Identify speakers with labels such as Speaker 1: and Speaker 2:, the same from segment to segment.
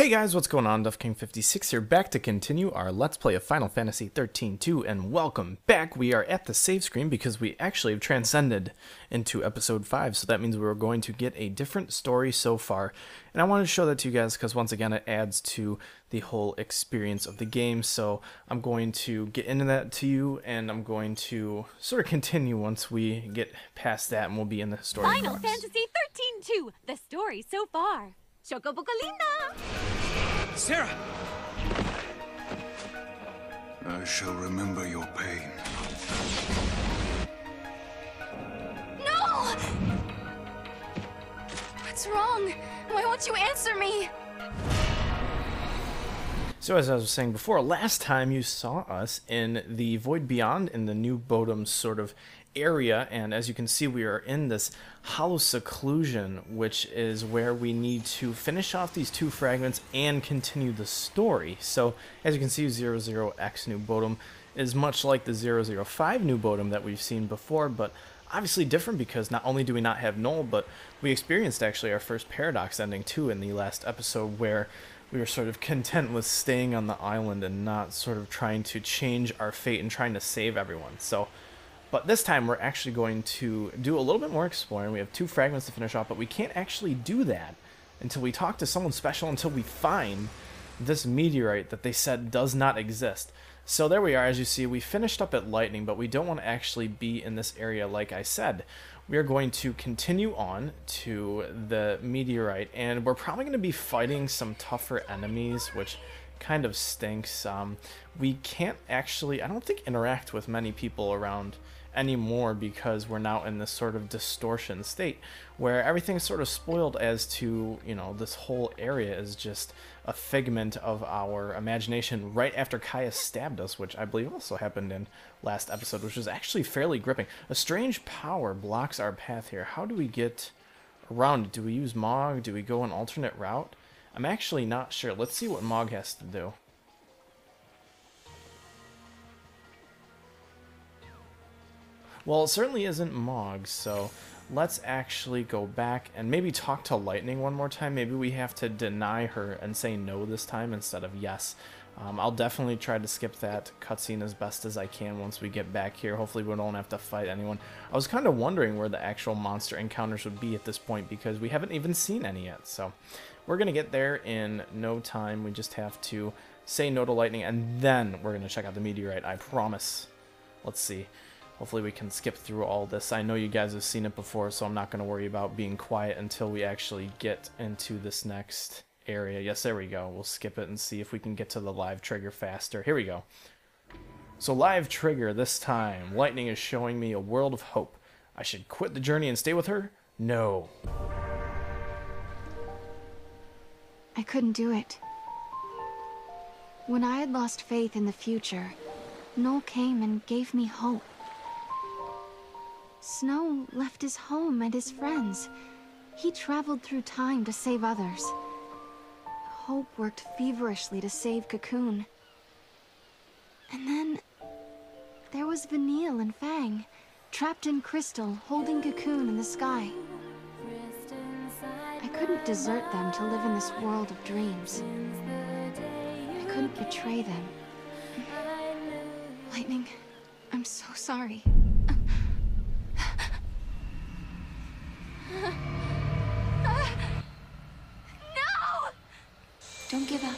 Speaker 1: Hey guys, what's going on? DuffKing56 here, back to continue our Let's Play of Final Fantasy XIII-2, and welcome back. We are at the save screen because we actually have transcended into Episode 5, so that means we're going to get a different story so far. And I wanted to show that to you guys because, once again, it adds to the whole experience of the game, so I'm going to get into that to you, and I'm going to sort of continue once we get past that, and we'll be in the story.
Speaker 2: Final Fantasy XIII-2, the story so far. Chocobocolina!
Speaker 3: Sarah! I shall remember your pain.
Speaker 2: No! What's wrong? Why won't you answer me?
Speaker 1: So as I was saying before, last time you saw us in the Void Beyond, in the New Bodom sort of area, and as you can see, we are in this hollow seclusion, which is where we need to finish off these two fragments and continue the story. So as you can see, 00X New Bodom is much like the 005 New Bodom that we've seen before, but obviously different because not only do we not have Null, but we experienced actually our first paradox ending too in the last episode, where we were sort of content with staying on the island and not sort of trying to change our fate and trying to save everyone. But this time we're actually going to do a little bit more exploring. We have two fragments to finish off, but we can't actually do that until we talk to someone special, until we find this meteorite that they said does not exist. So there we are. As you see, we finished up at Lightning, but we don't want to actually be in this area like I said. We are going to continue on to the meteorite, and we're probably going to be fighting some tougher enemies, which kind of stinks. We can't actually, I don't think, interact with many people around anymore because we're now in this sort of distortion state where everything's sort of spoiled as to, you know, this whole area is just a figment of our imagination right after Kaya stabbed us, which I believe also happened in last episode, which was actually fairly gripping. A strange power blocks our path here. How do we get around it? Do we use Mog? Do we go an alternate route? I'm actually not sure. Let's see what Mog has to do. Well, it certainly isn't Mog, so let's actually go back and maybe talk to Lightning one more time. Maybe we have to deny her and say no this time instead of yes. I'll definitely try to skip that cutscene as best as I can once we get back here. Hopefully we don't have to fight anyone. I was kind of wondering where the actual monster encounters would be at this point because we haven't even seen any yet. So we're going to get there in no time. We just have to say no to Lightning, and then we're going to check out the meteorite, I promise. Let's see. Hopefully we can skip through all this. I know you guys have seen it before, so I'm not going to worry about being quiet until we actually get into this next area. Yes, there we go. We'll skip it and see if we can get to the live trigger faster. Here we go. So live trigger this time. Lightning is showing me a world of hope. I should quit the journey and stay with her? No.
Speaker 4: I couldn't do it. When I had lost faith in the future, Null came and gave me hope. Snow left his home and his friends. He traveled through time to save others. Hope worked feverishly to save Cocoon. And then there was Vanille and Fang, trapped in crystal, holding Cocoon in the sky. I couldn't desert them to live in this world of dreams. I couldn't betray them. Lightning, I'm so sorry.
Speaker 2: No!
Speaker 4: Don't give up.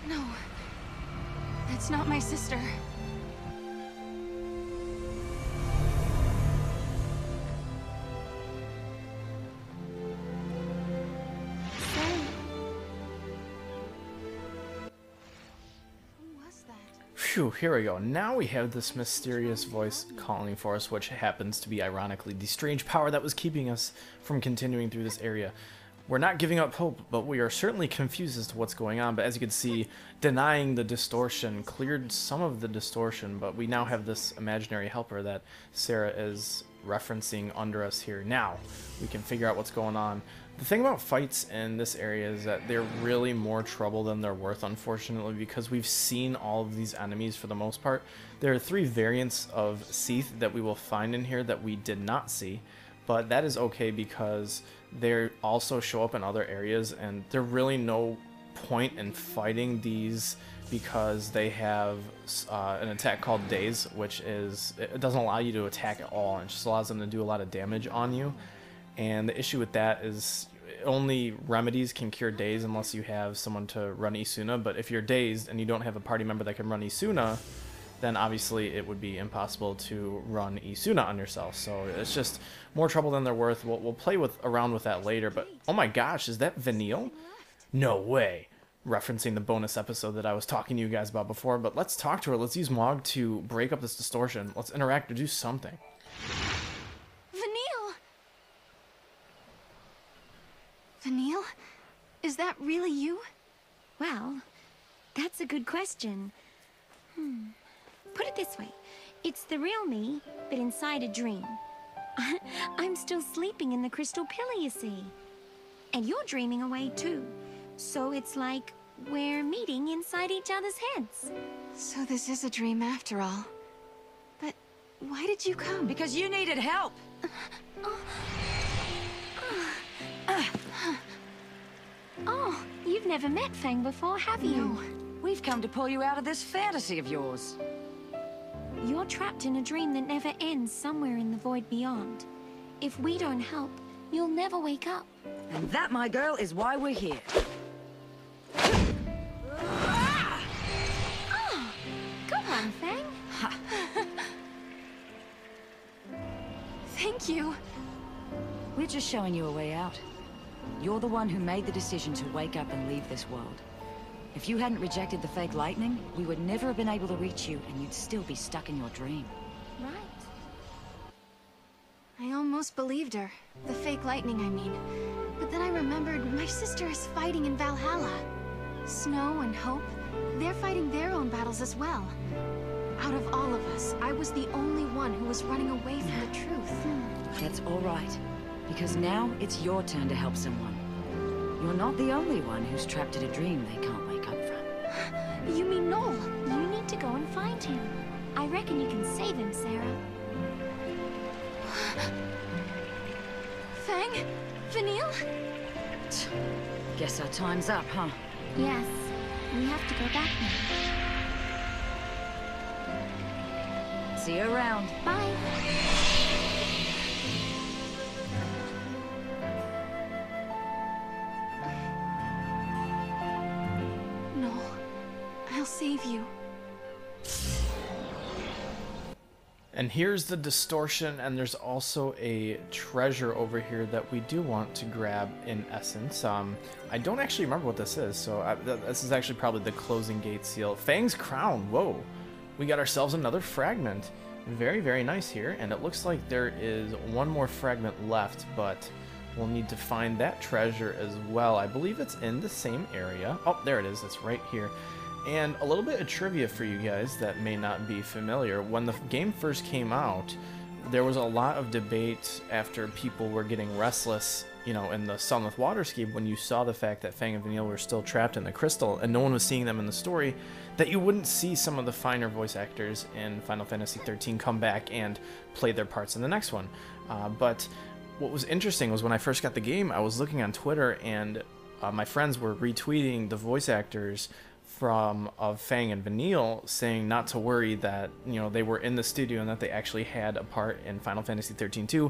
Speaker 4: No. That's not my sister.
Speaker 1: Phew, here we go. Now we have this mysterious voice calling for us, which happens to be, ironically, the strange power that was keeping us from continuing through this area. we're not giving up hope, but we are certainly confused as to what's going on. But as you can see, denying the distortion cleared some of the distortion, but we now have this imaginary helper that Sarah is referencing under us here. Now we can figure out what's going on. The thing about fights in this area is that they're really more trouble than they're worth, unfortunately, because we've seen all of these enemies for the most part. There are 3 variants of Seath that we will find in here that we did not see, but that is okay because they also show up in other areas, and there's really no point in fighting these because they have an attack called Daze, which is, it doesn't allow you to attack at all, and it just allows them to do a lot of damage on you. And the issue with that is only remedies can cure Daze unless you have someone to run Isuna, but if you're dazed and you don't have a party member that can run Isuna, then obviously it would be impossible to run Isuna on yourself. So it's just more trouble than they're worth. We'll play around with that later, but oh my gosh, is that Vanille? No way. Referencing the bonus episode that I was talking to you guys about before, but let's talk to her. Let's use Mog to break up this distortion. Let's interact or do something.
Speaker 4: Vanille? Is that really you?
Speaker 5: Well, that's a good question. Put it this way. It's the real me, but inside a dream. I'm still sleeping in the crystal pillar, you see. And you're dreaming away too. So it's like we're meeting inside each other's heads.
Speaker 4: So this is a dream after all. But why did you come?
Speaker 6: Because you needed help.
Speaker 5: Oh, you've never met Fang before, have you?
Speaker 6: No. We've come to pull you out of this fantasy of yours.
Speaker 5: You're trapped in a dream that never ends somewhere in the void beyond. If we don't help, you'll never wake up.
Speaker 6: And that, my girl, is why we're here.
Speaker 5: Go on, Fang.
Speaker 4: Thank you.
Speaker 6: We're just showing you a way out. You're the one who made the decision to wake up and leave this world. If you hadn't rejected the fake lightning, we would never have been able to reach you, and you'd still be stuck in your dream.
Speaker 5: Right.
Speaker 4: I almost believed her. The fake lightning, I mean. But then I remembered my sister is fighting in Valhalla. Snow and Hope, they're fighting their own battles as well. Out of all of us, I was the only one who was running away from the truth.
Speaker 6: That's all right. Because now it's your turn to help someone. You're not the only one who's trapped in a dream they can't wake up from.
Speaker 4: You mean Noel?
Speaker 5: You need to go and find him. I reckon you can save him, Sarah.
Speaker 4: Fang? Vanille?
Speaker 6: Guess our time's up, huh?
Speaker 5: Yes, we have to go back now.
Speaker 6: See you around.
Speaker 5: Bye.
Speaker 4: I'll save you.
Speaker 1: And here's the distortion, and there's also a treasure over here that we do want to grab in essence. I don't actually remember what this is, so this is actually probably the closing gate seal. Fang's crown, whoa. We got ourselves another fragment. Very, very nice here, and it looks like there is one more fragment left, but we'll need to find that treasure as well. I believe it's in the same area. Oh, there it is, it's right here. And a little bit of trivia for you guys that may not be familiar. When the game first came out, there was a lot of debate after people were getting restless, you know, in the Sun with Waterscape, when you saw the fact that Fang and Vanille were still trapped in the crystal and no one was seeing them in the story, that you wouldn't see some of the finer voice actors in Final Fantasy XIII come back and play their parts in the next one. But what was interesting was when I first got the game, I was looking on Twitter and my friends were retweeting the voice actors of Fang and Vanille, saying not to worry, that, you know, they were in the studio and that they actually had a part in Final Fantasy XIII-2.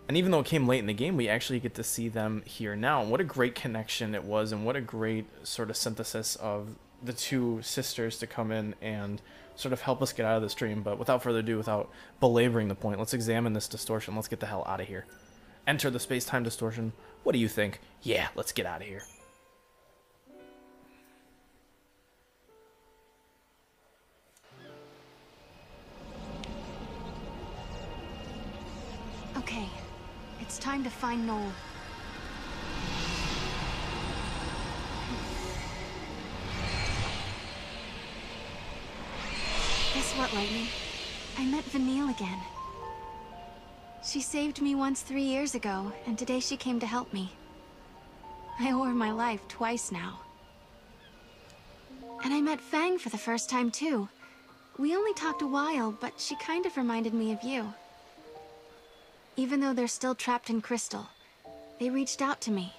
Speaker 1: And even though it came late in the game, we actually get to see them here now. And what a great connection it was, and what a great sort of synthesis of the two sisters to come in and sort of help us get out of this dream. But without further ado, without belaboring the point, let's examine this distortion. Let's get the hell out of here. Enter the space-time distortion. What do you think? Yeah, let's get out of here.
Speaker 4: Okay, it's time to find Noel. Guess what, Lightning? I met Vanille again. She saved me once 3 years ago, and today she came to help me. I owe her my life twice now. And I met Fang for the first time, too. We only talked a while, but she kind of reminded me of you. Even though they're still trapped in Crystal, they reached out to me,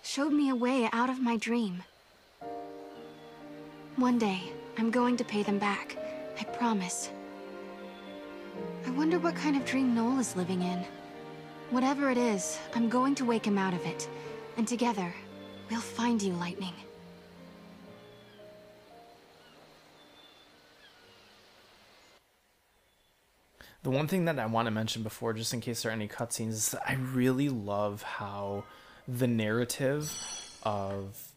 Speaker 4: showed me a way out of my dream. One day, I'm going to pay them back. I promise. I wonder what kind of dream Noel is living in. Whatever it is, I'm going to wake him out of it. And together, we'll find you, Lightning.
Speaker 1: The one thing that I want to mention before, just in case there are any cutscenes, is that I really love how the narrative of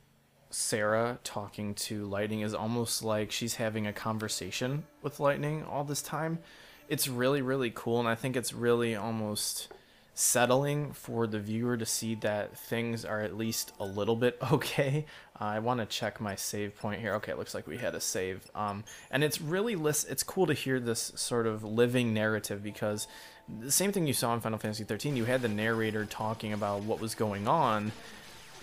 Speaker 1: Sarah talking to Lightning is almost like she's having a conversation with Lightning all this time. It's really, really cool, and I think it's really almost settling for the viewer to see that things are at least a little bit okay. I want to check my save point here. Okay, it looks like we had a save. And it's really it's cool to hear this sort of living narrative, because the same thing you saw in Final Fantasy XIII, you had the narrator talking about what was going on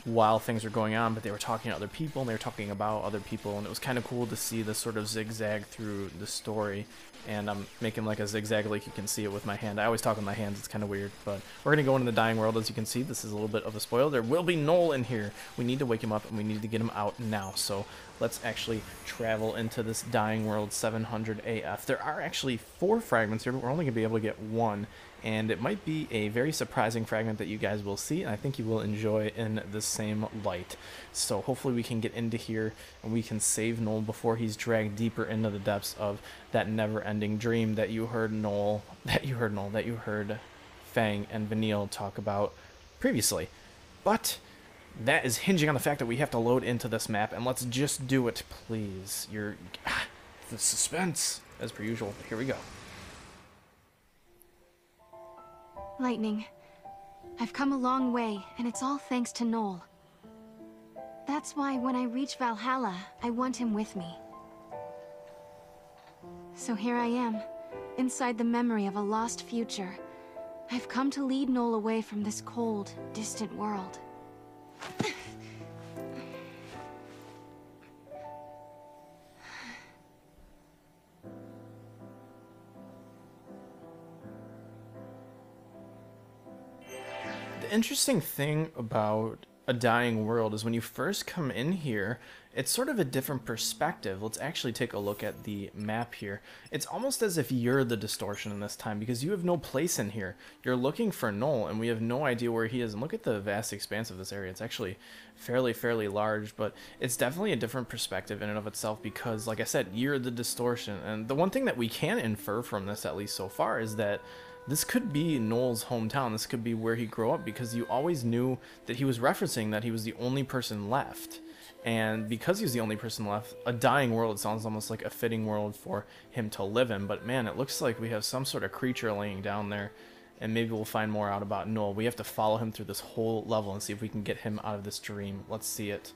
Speaker 1: while things were going on, but they were talking to other people and they were talking about other people, and it was kind of cool to see the sort of zigzag through the story. And I'm making like a zigzag like you can see it with my hand. I always talk with my hands, it's kind of weird, but we're going to go into the dying world. As you can see, this is a little bit of a spoiler. There will be Noel in here. We need to wake him up and we need to get him out now. So let's actually travel into this dying world 700 AF. There are actually 4 fragments here, but we're only going to be able to get 1. And it might be a very surprising fragment that you guys will see, and I think you will enjoy in the same light. So hopefully we can get into here and we can save Noel before he's dragged deeper into the depths of that never-ending dream that you heard Fang and Vanille talk about previously. But that is hinging on the fact that we have to load into this map, and let's just do it, please. The suspense, as per usual. Here we go.
Speaker 4: Lightning, I've come a long way, and it's all thanks to Noel. That's why when I reach Valhalla, I want him with me. So here I am, inside the memory of a lost future. I've come to lead Noel away from this cold, distant world.
Speaker 1: The interesting thing about a dying world is when you first come in here, it's sort of a different perspective. Let's actually take a look at the map here. It's almost as if you're the distortion in this time, because you have no place in here. You're looking for Noel, and we have no idea where he is. And look at the vast expanse of this area. It's actually fairly large, but it's definitely a different perspective in and of itself, because, like I said, you're the distortion. And the one thing that we can infer from this, at least so far, is that this could be Noel's hometown. This could be where he grew up, because you always knew that he was referencing that he was the only person left. And because he's the only person left, a dying world sounds almost like a fitting world for him to live in. But man, it looks like we have some sort of creature laying down there, and maybe we'll find more out about Noel. We have to follow him through this whole level and see if we can get him out of this dream. Let's see it.